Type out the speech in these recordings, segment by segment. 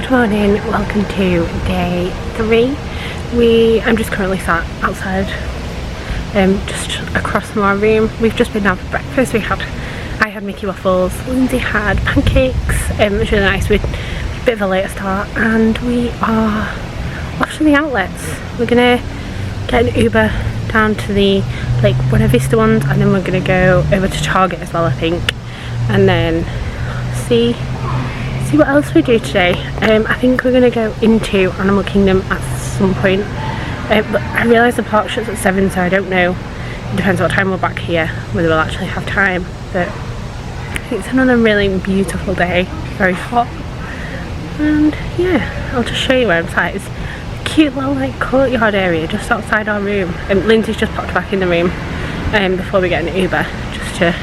Good morning, welcome to day 3. I'm just currently sat outside, just across from our room. We've just been down for breakfast. I had Mickey waffles, Lindsay had pancakes. It was really nice. We'd a bit of a later start, and we are off to the outlets. We're gonna get an Uber down to the Lake Buena Vista ones, and then we're gonna go over to Target as well, I think, and then see what else we do today. I think we're gonna go into Animal Kingdom at some point, but I realise the park shuts at 7, so I don't know. It depends what time we're back here, whether we'll actually have time. But it's another really beautiful day, very hot, and yeah, I'll just show you where I'm sat. It's a cute little like courtyard area just outside our room, and Lindsay's just popped back in the room before we get an Uber just to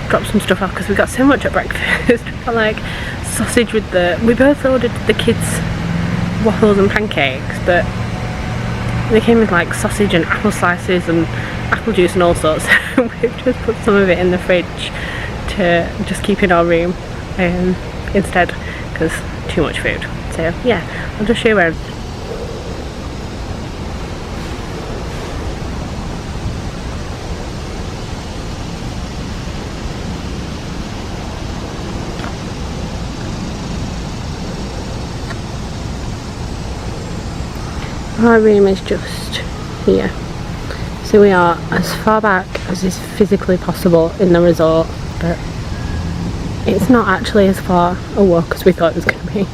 drop some stuff off, because we got so much at breakfast. Like sausage with we both ordered the kids waffles and pancakes, but they came with like sausage and apple slices and apple juice and all sorts. We've just put some of it in the fridge to just keep in our room instead, because too much food. So yeah, I'll just show you where our room is just here. So we are as far back as is physically possible in the resort, but it's not actually as far a walk as we thought it was going to be.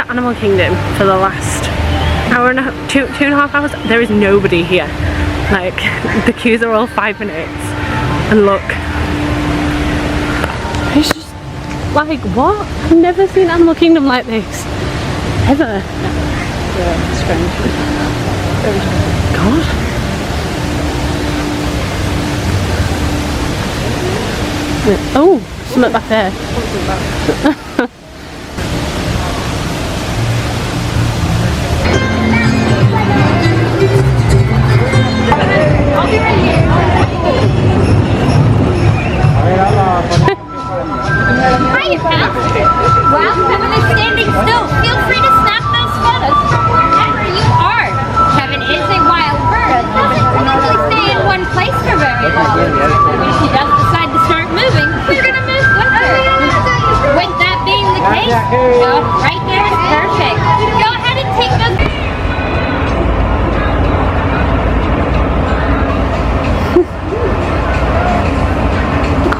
Animal Kingdom for the last hour and a half, two and a half hours. There is nobody here. Like, the queues are all 5 minutes, and look, it's just like, what? I've never seen Animal Kingdom like this ever. Yeah, it's strange. God. Oh, something back there. Hiya, pal. Well, Kevin is standing still. Feel free to snap those photos from wherever you are. Kevin is a wild bird. Doesn't typically stay in one place for very long. If he does decide to start moving, we're gonna move with her. With that being the case, right there is perfect. Go ahead and take those.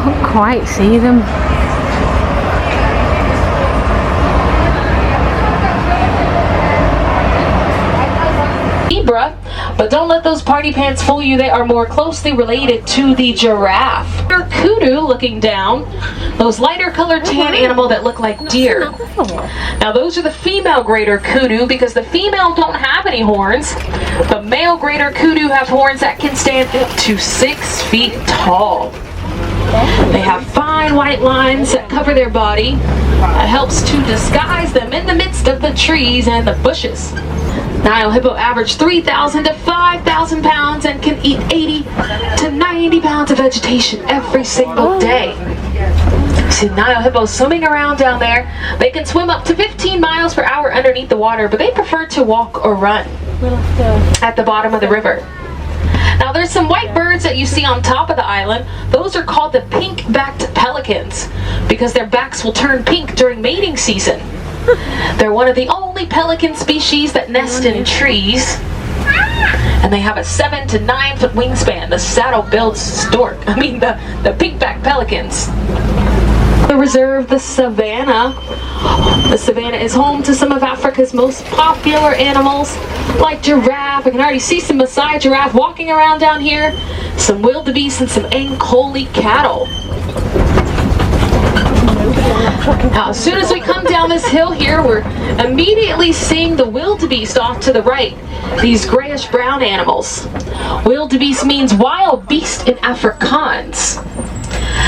Can't quite see them. Zebra But don't let those party pants fool you. They are more closely related to the giraffe. They're kudu looking down. Those lighter colored tan animal that look like deer. Now those are the female greater kudu because the female don't have any horns. The male greater kudu have horns that can stand up to 6 feet tall. They have fine white lines that cover their body. That helps to disguise them in the midst of the trees and the bushes. Nile hippo average 3,000 to 5,000 pounds and can eat 80 to 90 pounds of vegetation every single day. See Nile hippos swimming around down there. They can swim up to 15 miles per hour underneath the water, but they prefer to walk or run at the bottom of the river. Now there's some white birds that you see on top of the island. Those are called the pink-backed pelicans because their backs will turn pink during mating season. They're one of the only pelican species that nest in trees. And they have a 7 to 9 foot wingspan. The saddle-billed the pink-backed pelicans. The reserve, the savannah. The savannah is home to some of Africa's most popular animals, like giraffe. I can already see some Maasai giraffe walking around down here, some wildebeest and some Ankole cattle. Now, as soon as we come down this hill here, we're immediately seeing the wildebeest off to the right. These grayish-brown animals. Wildebeest means wild beast in Afrikaans.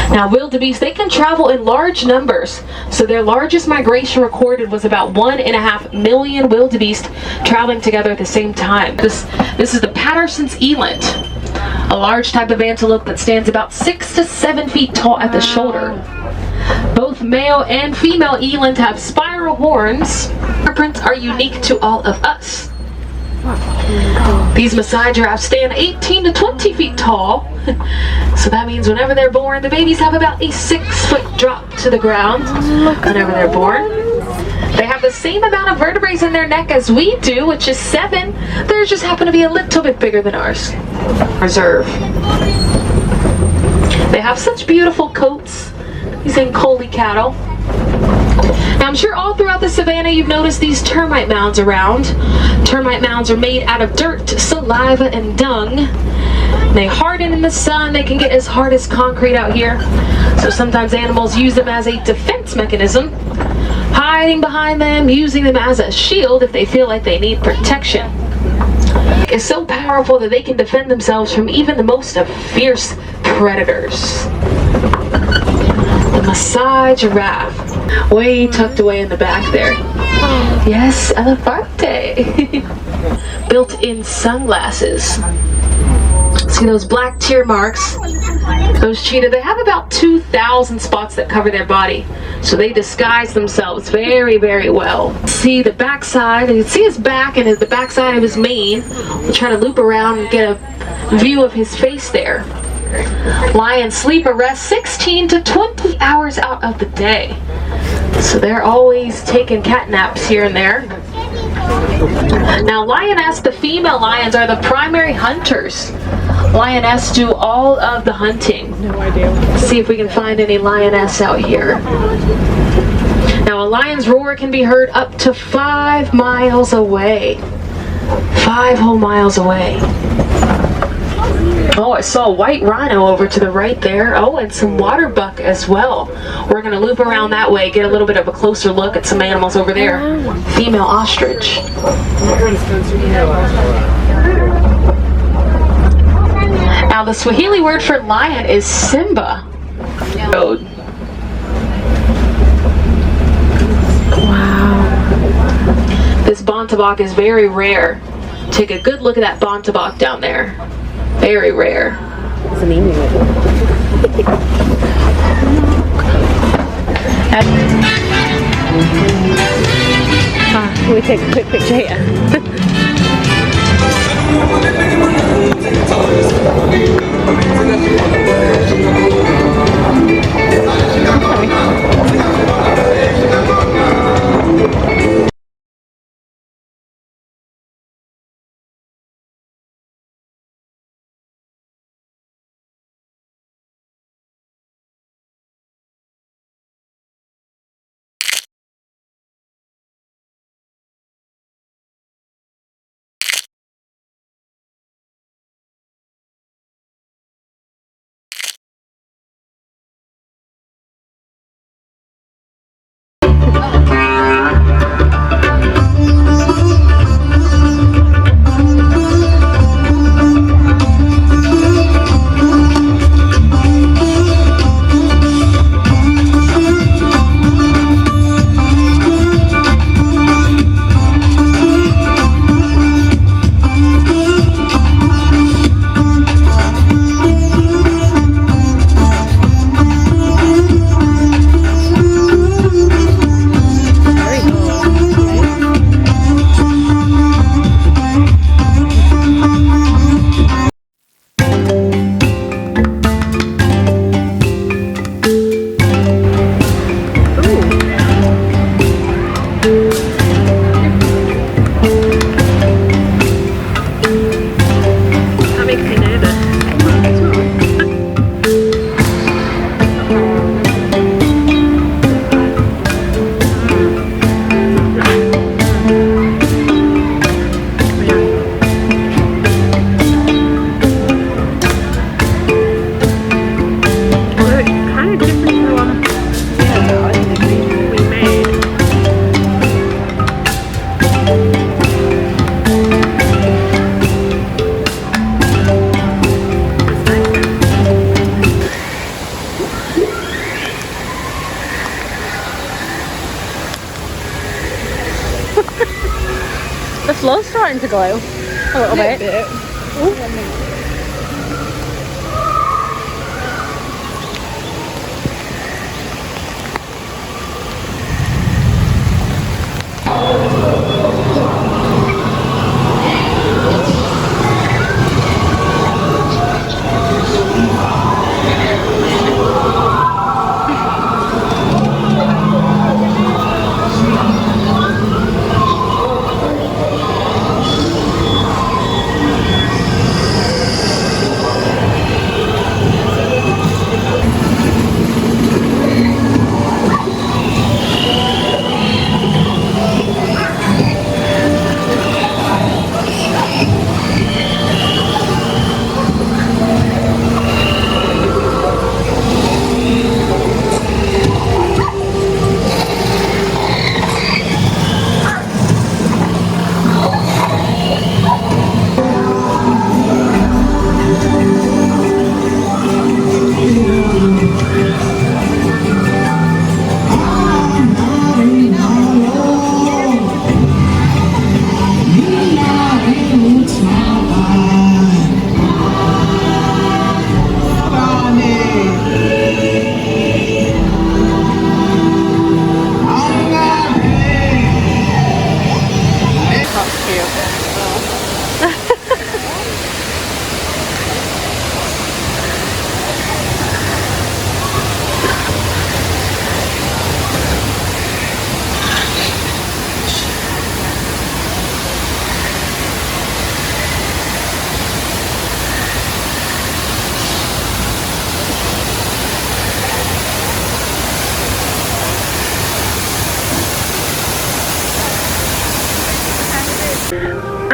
Now, wildebeest, they can travel in large numbers. So their largest migration recorded was about 1.5 million wildebeest traveling together at the same time. This is the Patterson's eland, a large type of antelope that stands about 6 to 7 feet tall at the shoulder. Both male and female eland have spiral horns. Fingerprints are unique to all of us. These Maasai giraffes stand 18 to 20 feet tall. So that means whenever they're born, the babies have about a 6-foot drop to the ground whenever they're born. They have the same amount of vertebrae in their neck as we do, which is 7. Theirs just happen to be a little bit bigger than ours. Reserve. They have such beautiful coats. These Ankole cattle. Now I'm sure all throughout the savannah you've noticed these termite mounds around. Termite mounds are made out of dirt, saliva, and dung. They harden in the sun. They can get as hard as concrete out here. So sometimes animals use them as a defense mechanism, hiding behind them, using them as a shield if they feel like they need protection. It's so powerful that they can defend themselves from even the most fierce predators. The Maasai giraffe, way tucked away in the back there. Yes, elefante. Built-in sunglasses. See those black tear marks? Those cheetah, they have about 2,000 spots that cover their body. So they disguise themselves very, very well. See the backside, you can see his back and the backside of his mane. We'll try to loop around and get a view of his face there. Lions sleep or rest 16 to 20 hours out of the day. So they're always taking cat naps here and there. Now lioness, the female lions are the primary hunters. Lioness do all of the hunting. No idea. Let's see if we can find any lioness out here. Now a lion's roar can be heard up to 5 miles away. 5 whole miles away. Oh, I saw a white rhino over to the right there. Oh, and some water buck as well. We're going to loop around that way, get a little bit of a closer look at some animals over there. Female ostrich. Now, the Swahili word for lion is Simba. Wow. This bontebok is very rare. Take a good look at that bontebok down there. Very rare. It's an emu. Can we take a quick picture here? starting to glow a little bit.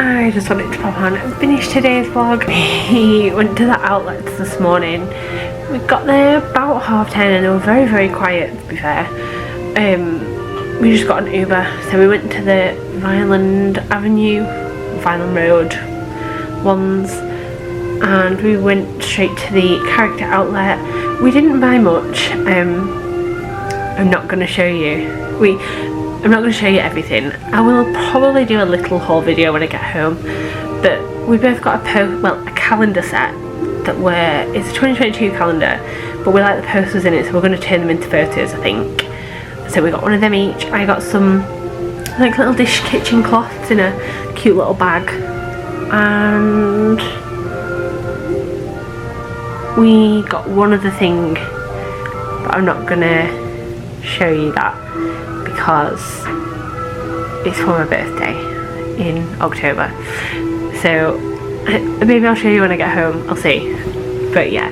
I just wanted to pop on and finish today's vlog. We went to the outlets this morning. We got there about 10:30 and they were very, very quiet, to be fair. We just got an Uber, so we went to the Vineland Road ones, and we went straight to the character outlet. We didn't buy much. I'm not going to show you. I'm not going to show you everything. I will probably do a little haul video when I get home. But we both got a calendar set that it's a 2022 calendar, but we like the posters in it, so we're going to turn them into photos, I think. So we got one of them each. I got some like little dish kitchen cloths in a cute little bag, and we got one other thing, but I'm not going to show you that because it's for my birthday in October. So maybe I'll show you when I get home, I'll see. But yeah,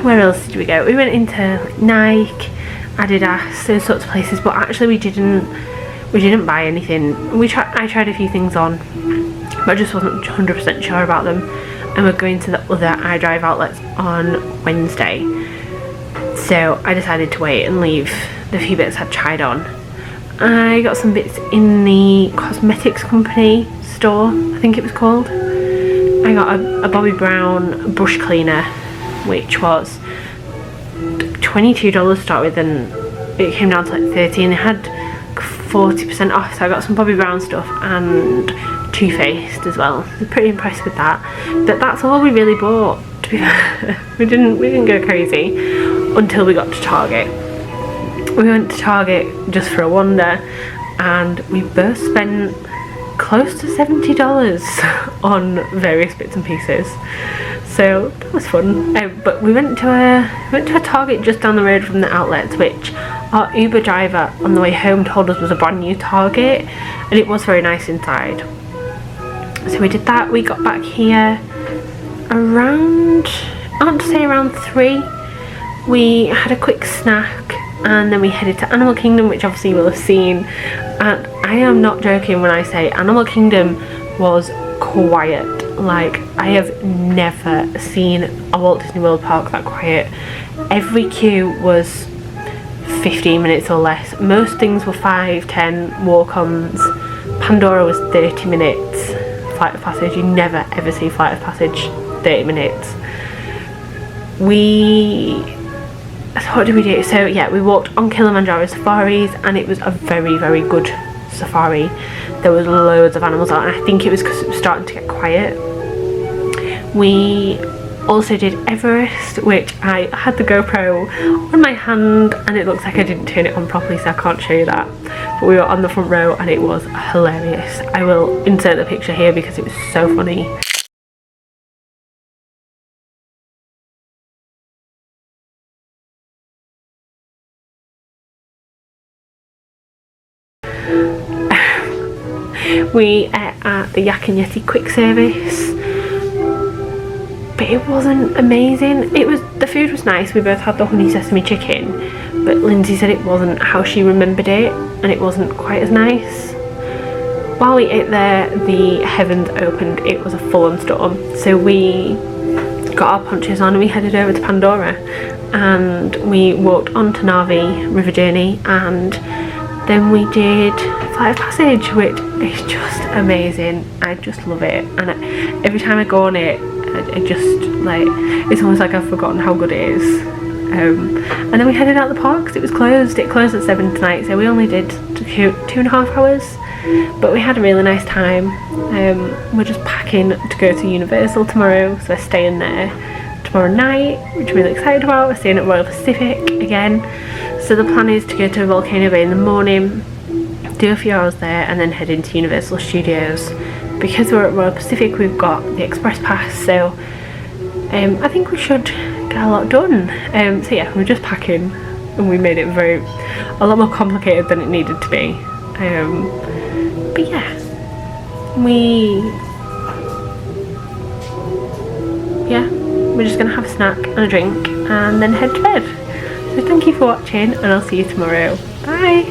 where else did we go? We went into Nike, Adidas, those sorts of places, but actually we didn't buy anything. I tried a few things on, but I just wasn't 100% sure about them, and we're going to the other iDrive outlets on Wednesday, so I decided to wait and leave the few bits I'd tried on. I got some bits in the cosmetics company store, I think it was called. I got a Bobbi Brown brush cleaner, which was $22 to start with, and it came down to like $30, and it had 40% off, so I got some Bobbi Brown stuff and Too Faced as well. I was pretty impressed with that, but that's all we really bought, to be fair. we didn't go crazy until we got to Target. We went to Target just for a wander, and we both spent close to $70 on various bits and pieces, so that was fun. But we went to a Target just down the road from the outlets, which our Uber driver on the way home told us was a brand new Target, and it was very nice inside. So we did that. We got back here around, I want to say around 3. We had a quick snack, and then we headed to Animal Kingdom, which obviously you will have seen, and I am not joking when I say Animal Kingdom was quiet. Like, I have never seen a Walt Disney World park that quiet. Every queue was 15 minutes or less. Most things were 5, 10 walk-ons. Pandora was 30 minutes. Flight of Passage, you never ever see Flight of Passage 30 minutes. So what did we do? So yeah, we walked on Kilimanjaro safaris, and it was a very, very good safari, there was loads of animals out, and I think it was because it was starting to get quiet. We also did Everest, which I had the GoPro on my hand and it looks like I didn't turn it on properly, so I can't show you that, but we were on the front row and it was hilarious. I will insert the picture here because it was so funny. We ate at the Yak and Yeti quick service, but it wasn't amazing. The food was nice. We both had the honey sesame chicken, but Lindsay said it wasn't how she remembered it and it wasn't quite as nice. While we ate there, the heavens opened. It was a full-on storm, so we got our ponchos on and we headed over to Pandora, and we walked on to Narvi River Journey, and then we did Flight of Passage, which is just amazing. I just love it, and every time I go on it, I just like, it's almost like I've forgotten how good it is. And then we headed out the park because it was closed. It closed at 7 tonight, so we only did 2.5 hours, but we had a really nice time. We're just packing to go to Universal tomorrow, so we're staying there tomorrow night, which I'm really excited about. We're staying at Royal Pacific again, so the plan is to go to Volcano Bay in the morning, do a few hours there, and then head into Universal Studios. Because we're at Royal Pacific, we've got the express pass, so I think we should get a lot done. So yeah, we're just packing, and we made it a lot more complicated than it needed to be. But yeah, we're just gonna have a snack and a drink and then head to bed. So thank you for watching, and I'll see you tomorrow. Bye!